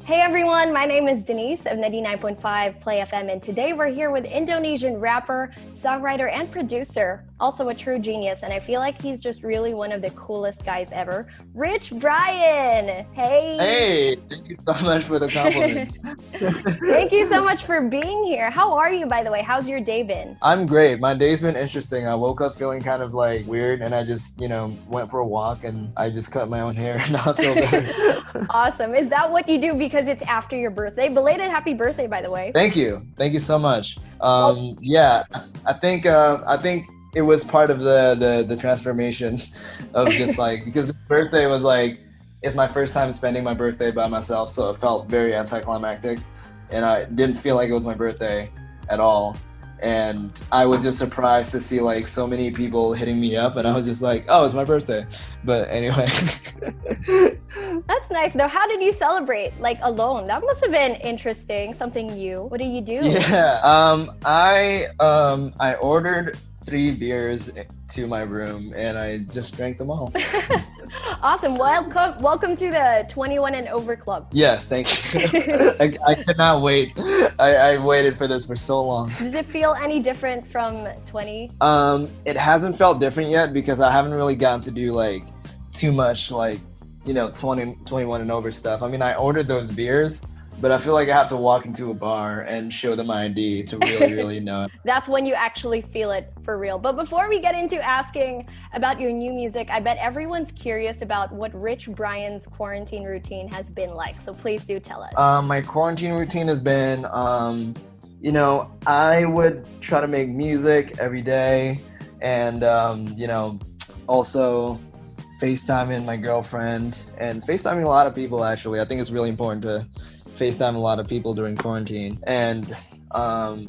Hey everyone, my name is Denise of 995 PlayFM, and today we're here with Indonesian rapper, songwriter, and producer, also a true genius, and I feel like he's just really one of the coolest guys ever, Rich Brian. Hey! Hey, thank you so much for the compliments. Thank you so much for being here. How are you, by the way? How's your day been? I'm great. My day's been interesting. I woke up feeling kind of like weird and I just, went for a walk and I just cut my own hair and now I feel better. Awesome. Is that what you do because it's after your birthday? Belated happy birthday, by the way. Thank you. Thank you so much. Yeah, I think it was part of the transformation of just like, because the birthday was like, it's my first time spending my birthday by myself, so it felt very anticlimactic and I didn't feel like it was my birthday at all. And I was just surprised to see like so many people hitting me up and I was just like, oh, it's my birthday. But anyway. That's nice though. How did you celebrate? Like alone? That must have been interesting, something new. What do you do? Yeah. I ordered 3 beers to my room and I just drank them all. Awesome. Welcome to the 21 and over club. Yes, thank you. I could not wait. I waited for this for so long. Does it feel any different from 20? It hasn't felt different yet because I haven't really gotten to do like too much like, 20, 21 and over stuff. I mean, I ordered those beers, but I feel like I have to walk into a bar and show them my ID to really, really know it. That's when you actually feel it for real. But before we get into asking about your new music, I bet everyone's curious about what Rich Brian's quarantine routine has been like. So please do tell us. My quarantine routine has been, I would try to make music every day and, also FaceTiming my girlfriend and FaceTiming a lot of people, actually. I think it's really important to FaceTime a lot of people during quarantine and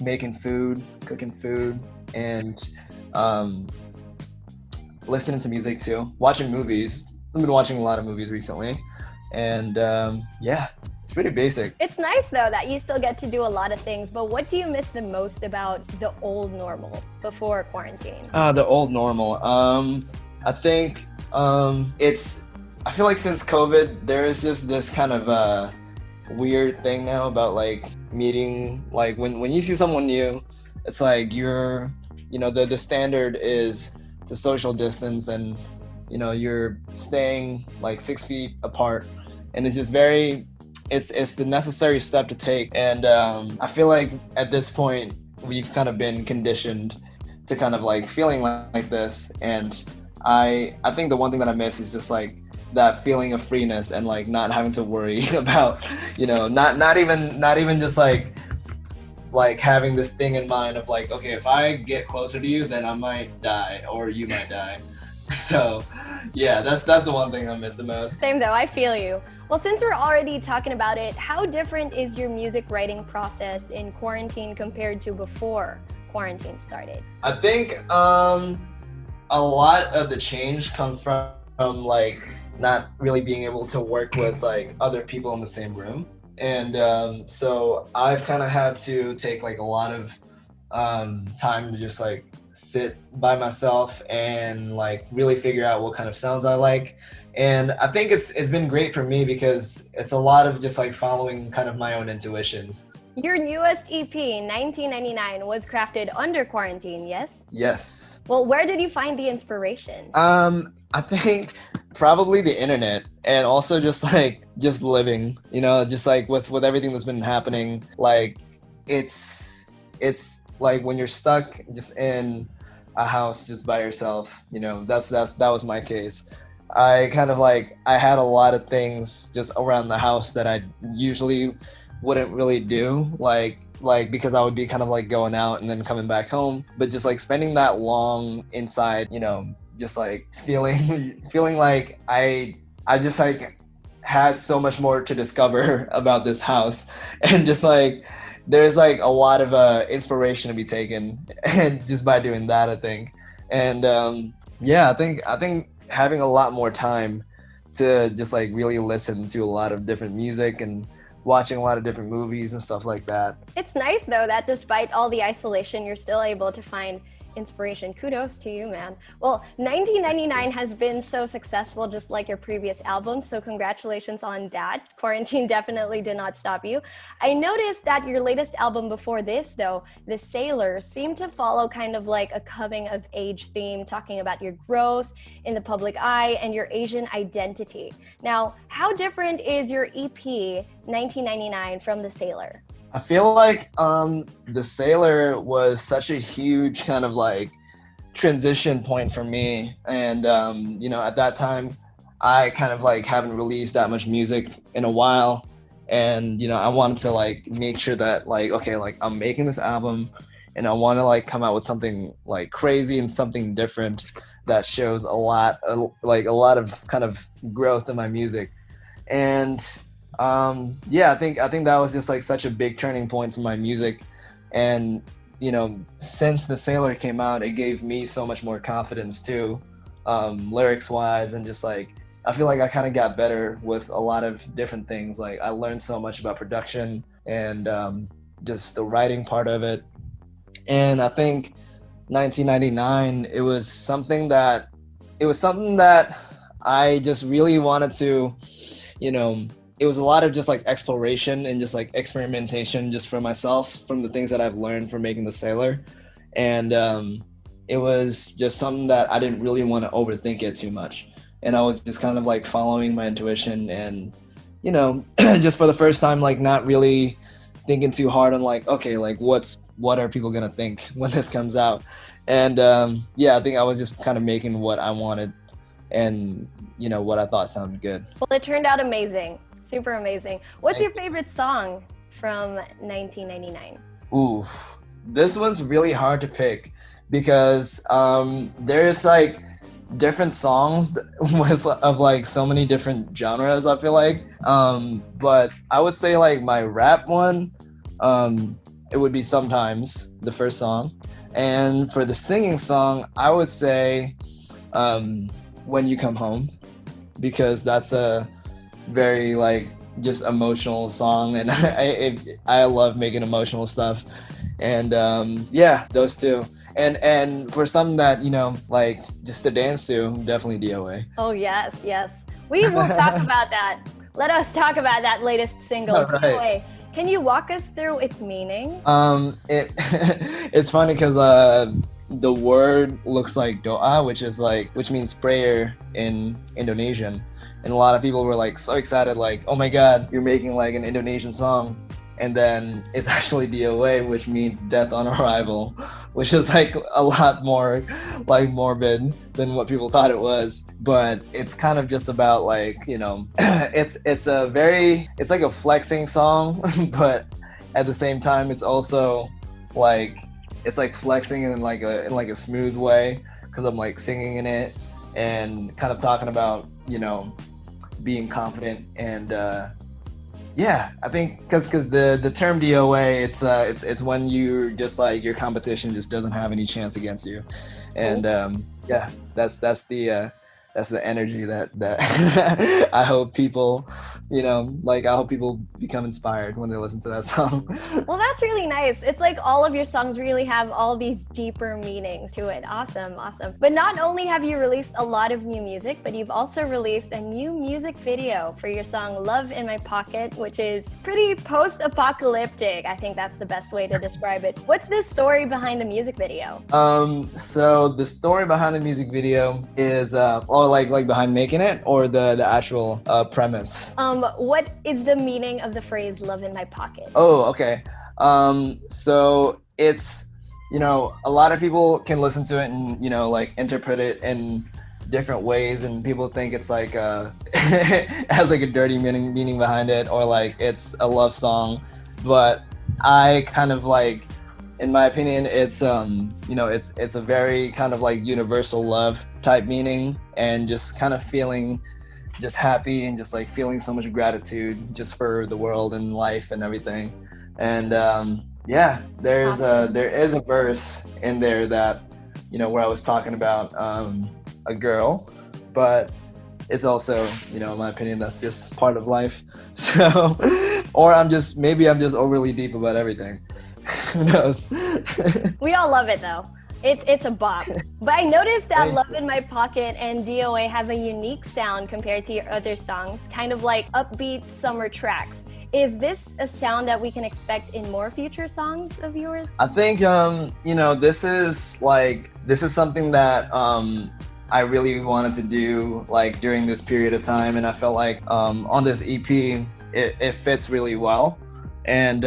making food, cooking food, and listening to music too, watching movies. I've been watching a lot of movies recently, and it's pretty basic. It's nice though that you still get to do a lot of things, but what do you miss the most about the old normal before quarantine? The old normal. I think I feel like since COVID, there is just this kind of weird thing now about like meeting, like when you see someone new, it's like the standard is to social distance and you're staying like 6 feet apart, and it's just it's the necessary step to take. And I feel like at this point we've kind of been conditioned to kind of like feeling like this, and I think the one thing that I miss is just like that feeling of freeness and like not having to worry about, not even just like having this thing in mind of like, okay, if I get closer to you, then I might die or you might die. So yeah, that's the one thing I miss the most. Same though, I feel you. Well, since we're already talking about it, how different is your music writing process in quarantine compared to before quarantine started? I think a lot of the change comes from like not really being able to work with like other people in the same room. And so I've kind of had to take like a lot of time to just like sit by myself and like really figure out what kind of sounds I like. And I think it's been great for me because it's a lot of just like following kind of my own intuitions. Your newest EP, 1999, was crafted under quarantine, yes? Yes. Well, where did you find the inspiration? I think probably the internet, and also just living, just like with everything that's been happening. Like it's like when you're stuck just in a house just by yourself, that was my case. I kind of like, I had a lot of things just around the house that I usually wouldn't really do, like because I would be kind of like going out and then coming back home, but just like spending that long inside, just like feeling like I just like had so much more to discover about this house, and just like there's like a lot of inspiration to be taken and just by doing that, I think. And I think having a lot more time to just like really listen to a lot of different music and watching a lot of different movies and stuff like that. It's nice though that despite all the isolation, you're still able to find inspiration. Kudos to you, man. Well, 1999 has been so successful, just like your previous albums. So congratulations on that. Quarantine definitely did not stop you. I noticed that your latest album before this, though, The Sailor, seemed to follow kind of like a coming of age theme, talking about your growth in the public eye and your Asian identity. Now, how different is your EP 1999 from The Sailor? I feel like The Sailor was such a huge kind of like transition point for me. And, at that time, I kind of like haven't released that much music in a while. And, I wanted to like make sure that like, okay, like I'm making this album and I want to like come out with something like crazy and something different that shows a lot of kind of growth in my music. And I think that was just like such a big turning point for my music. And since The Sailor came out, it gave me so much more confidence too, lyrics wise, and just like I feel like I kind of got better with a lot of different things. Like I learned so much about production and just the writing part of it. And I think 1999, it was something that I just really wanted to, it was a lot of just like exploration and just like experimentation just for myself from the things that I've learned from making The Sailor. And it was just something that I didn't really want to overthink it too much. And I was just kind of like following my intuition and, just for the first time, like not really thinking too hard on like, okay, like what are people going to think when this comes out? And I think I was just kind of making what I wanted and, what I thought sounded good. Well, it turned out amazing. Super amazing. What's your favorite song from 1999? Ooh, this was really hard to pick because there's like different songs of like so many different genres, I feel like. But I would say like my rap one, it would be Sometimes, the first song. And for the singing song, I would say When You Come Home, because that's a very like just emotional song, and I love making emotional stuff. And those two. And for something that like just to dance to, definitely DOA. Oh yes, we will talk about that. Let us talk about that latest single, All right. DOA. Can you walk us through its meaning? It's funny because the word looks like doa, which means prayer in Indonesian. And a lot of people were like so excited, like, oh my God, you're making like an Indonesian song. And then it's actually DOA, which means death on arrival, which is like a lot more like morbid than what people thought it was. But it's kind of just about like, it's like a flexing song, but at the same time, it's also like, it's like flexing in like a smooth way, because I'm like singing in it and kind of talking about, being confident. And I think because the term DOA, it's when you're just like your competition just doesn't have any chance against you. And that's the energy that I hope people, I hope people become inspired when they listen to that song. Well, that's really nice. It's like all of your songs really have all these deeper meanings to it. Awesome. But not only have you released a lot of new music, but you've also released a new music video for your song Love in My Pocket, which is pretty post-apocalyptic. I think that's the best way to describe it. What's the story behind the music video? So the story behind the music video is like behind making it, or the actual premise? What is the meaning of the phrase love in my pocket? Oh, okay. So it's, a lot of people can listen to it and, like interpret it in different ways, and people think it's like it has like a dirty meaning behind it, or like it's a love song. But I kind of like, in my opinion, it's it's a very kind of like universal love type meaning, and just kind of feeling just happy and just like feeling so much gratitude just for the world and life and everything. And there is a verse in there that where I was talking about a girl, but it's also, in my opinion, that's just part of life. So, or maybe I'm just overly deep about everything. Who knows? We all love it though. It's a bop. But I noticed that Thank Love you. in My Pocket and DOA have a unique sound compared to your other songs, kind of like upbeat summer tracks. Is this a sound that we can expect in more future songs of yours? I think this is something that I really wanted to do like during this period of time, and I felt like on this EP it fits really well. And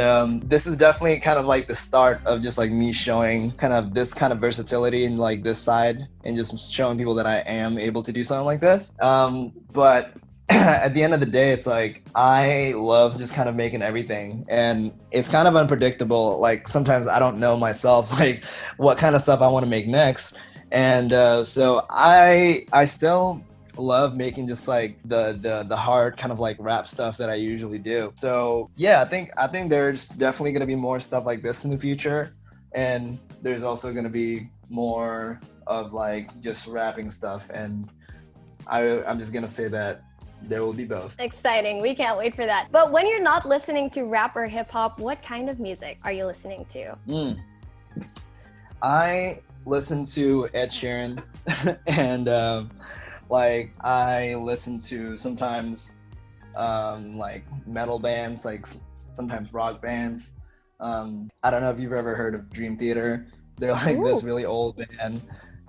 this is definitely kind of like the start of just like me showing kind of this kind of versatility in like this side, and just showing people that I am able to do something like this. But at the end of the day, it's like I love just kind of making everything, and it's kind of unpredictable. Like sometimes I don't know myself like what kind of stuff I want to make next. And so I still love making just like the hard kind of like rap stuff that I usually do. So yeah, I think there's definitely gonna be more stuff like this in the future, and there's also gonna be more of like just rapping stuff, and I'm just gonna say that there will be both. Exciting. We can't wait for that. But when you're not listening to rap or hip hop, what kind of music are you listening to? I listen to Ed Sheeran and like I listen to sometimes like metal bands, like sometimes rock bands. I don't know if you've ever heard of Dream Theater. They're like this really old band.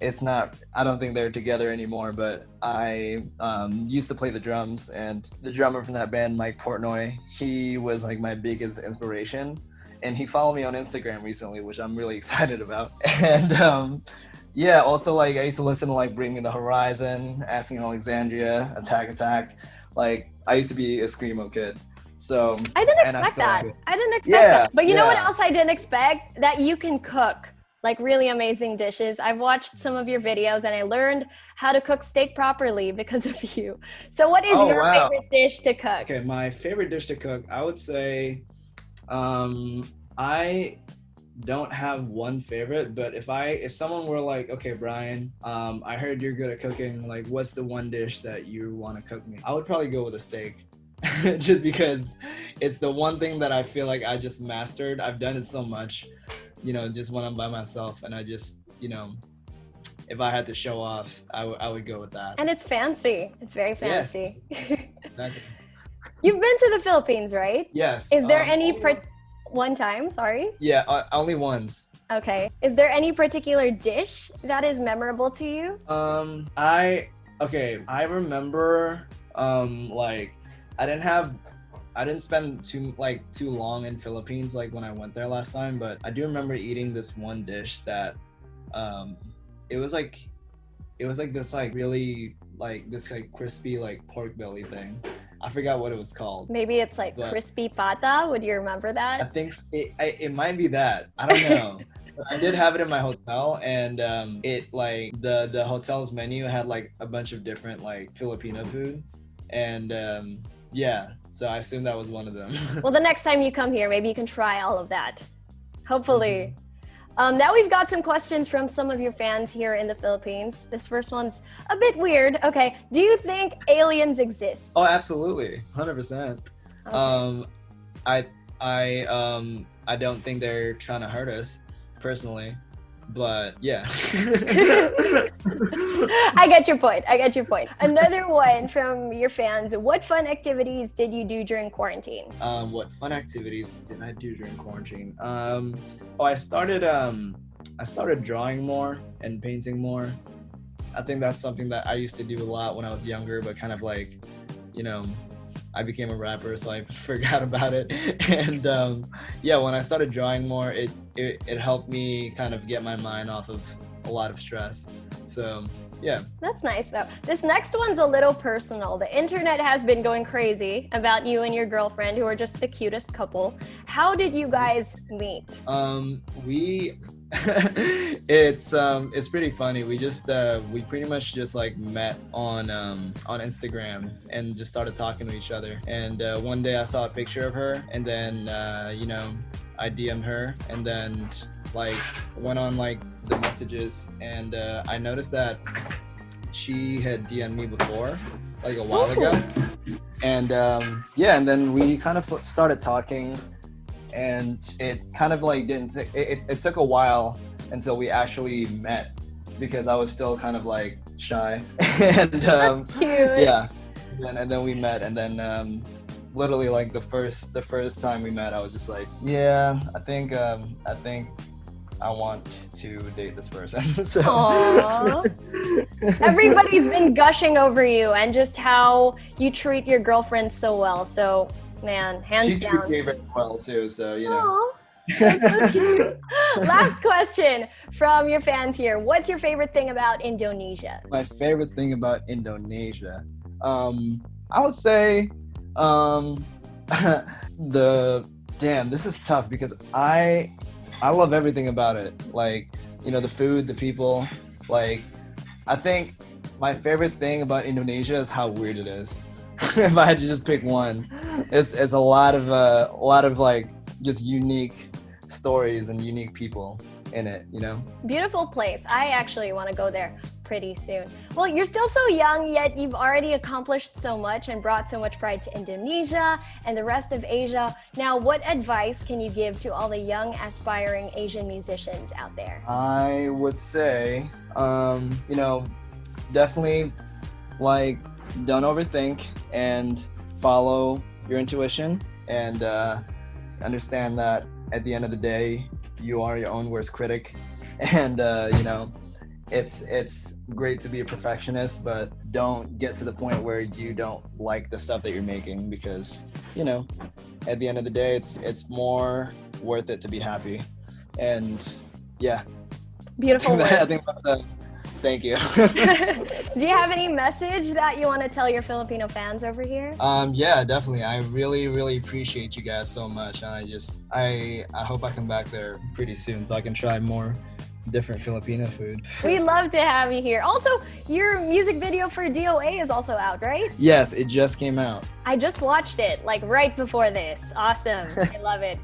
I don't think they're together anymore, but I used to play the drums, and the drummer from that band, Mike Portnoy, he was like my biggest inspiration. And he followed me on Instagram recently, which I'm really excited about. And yeah, also like I used to listen to like Bring Me the Horizon, Asking Alexandria, Attack. Like I used to be a screamo kid. So I didn't expect that. I didn't expect that. But you know what else I didn't expect? That you can cook like really amazing dishes. I've watched some of your videos and I learned how to cook steak properly because of you. So what is your favorite dish to cook? Okay, my favorite dish to cook, I would say I don't have one favorite, but if someone were like, okay, Brian, I heard you're good at cooking, like what's the one dish that you want to cook me? I would probably go with a steak. Just because it's the one thing that I feel like I just mastered. I've done it so much, just when I'm by myself, and I just, if I had to show off, I would go with that. And it's fancy. It's very fancy. Yes. Exactly. You've been to the Philippines, right? Yes. Is there any one time, sorry? Yeah, only once. Okay. Is there any particular dish that is memorable to you? I remember like I didn't spend too long in Philippines like when I went there last time, but I do remember eating this one dish that it was like this like really like this like crispy like pork belly thing. I forgot what it was called. Maybe it's like crispy pata. Would you remember that? I think it might be that. I don't know. I did have it in my hotel, and it like the hotel's menu had like a bunch of different like Filipino food, and yeah, so I assume that was one of them. Well, the next time you come here, maybe you can try all of that. Hopefully. Now we've got some questions from some of your fans here in the Philippines. This first one's a bit weird. Okay, do you think aliens exist? Oh, absolutely, 100%. Okay. I don't think they're trying to hurt us, personally, but yeah. I get your point. Another one from your fans. What fun activities did you do during quarantine? What fun activities did I do during quarantine? I started drawing more and painting more. I think that's something that I used to do a lot when I was younger, but kind of like, I became a rapper, so I forgot about it. And yeah, when I started drawing more, it helped me kind of get my mind off of a lot of stress. So yeah. That's nice though. This next one's a little personal. The internet has been going crazy about you and your girlfriend, who are just the cutest couple. How did you guys meet? It's pretty funny. We pretty much just like met on Instagram and just started talking to each other. And one day I saw a picture of her, and then I DM'd her, and then like went on like the messages, and I noticed that she had DM'd me before, like a while ago. And and then we kind of started talking, and it kind of like it took a while until we actually met, because I was still kind of like shy. And That's cute. yeah, and then we met, and then literally like the first time we met, I was just like, yeah, I think I want to date this person. So Aww. Everybody's been gushing over you and just how you treat your girlfriend so well. So, man, hands down. She treats me very well too, so you know. Aw, that's so cute. Last question from your fans here. What's your favorite thing about Indonesia? My favorite thing about Indonesia, I would say, this is tough because I love everything about it. Like, you know, the food, the people. Like, I think my favorite thing about Indonesia is how weird it is. If I had to just pick one, it's a lot of like just unique stories and unique people in it, you know? Beautiful place. I actually want to go there pretty soon. Well, you're still so young, yet you've already accomplished so much and brought so much pride to Indonesia and the rest of Asia. Now, what advice can you give to all the young, aspiring Asian musicians out there? I would say, you know, definitely, like, don't overthink and follow your intuition, and understand that at the end of the day, you are your own worst critic. And you know, it's great to be a perfectionist, but don't get to the point where you don't like the stuff that you're making, because, you know, at the end of the day, it's more worth it to be happy. And yeah, Beautiful words. I think that's thank you. Do you have any message that you want to tell your Filipino fans over here? Yeah, definitely. I really appreciate you guys so much. And I hope I come back there pretty soon so I can try more different Filipino food. We'd love to have you here. Also, your music video for DOA is also out, right? Yes, it just came out. I just watched it, like right before this. Awesome. I love it.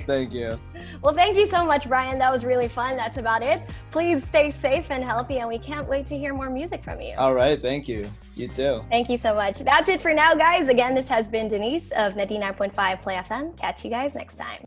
Thank you. Well, thank you so much, Brian. That was really fun. That's about it. Please stay safe and healthy, and we can't wait to hear more music from you. All right, thank you. You too. Thank you so much. That's it for now, guys. Again, this has been Denise of 99.5 Play FM. Catch you guys next time.